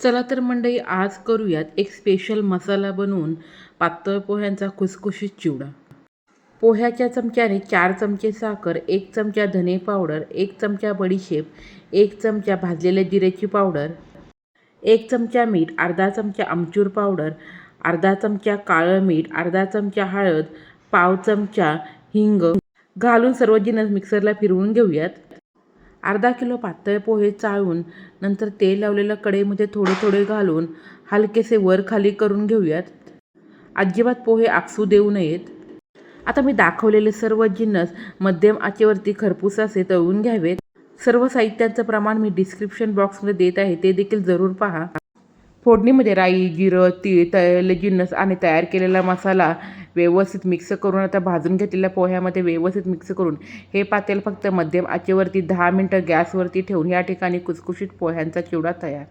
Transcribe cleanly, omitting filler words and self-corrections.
चला तर मंडळी, आज करूयात एक स्पेशल मसाला बनवून पातळ पोह्यांचा खुसखुशीत चिवडा. पोह्याच्या चमच्याने 4 चमचे साखर, 1 चमचा धने पावडर, 1 चमचा बडीशेप, 1 चमचा भाजलेल्या जिऱ्याची पावडर, 1 चमचा मीठ, अर्धा चमचा आमचूर पावडर, अर्धा चमचा काळं मीठ, अर्धा चमचा हळद, पाव चमचा हिंग घालून सर्व जिन्नस मिक्सरला फिरवून घेऊयात. अर्धा किलो पातळ पोहे चाळून नंतर तेल लावलेल्या कढईमध्ये थोडे थोडे घालून हलकेसे वर खाली करून घेऊयात. अजिबात पोहे आकसू देऊ नयेत. आता मी दाखवलेले सर्व जिन्नस मध्यम आचेवरती खरपूस असे तळून घ्यावेत. सर्व साहित्याचं प्रमाण मी डिस्क्रिप्शन बॉक्समध्ये देत आहे, ते देखील जरूर पहा. फोडणीमध्ये राई, जिरं, तीळ, तळलेले जिन्नस आणि तयार केलेला मसाला व्यवस्थित मिक्स करून आता भाजून घेतलेल्या पोह्यामध्ये व्यवस्थित मिक्स करून हे पातेल फक्त मध्यम आचेवरती 10 मिनटं गॅसवरती ठेवून या ठिकाणी खुसखुशीत पोह्यांचा चिवडा तयार.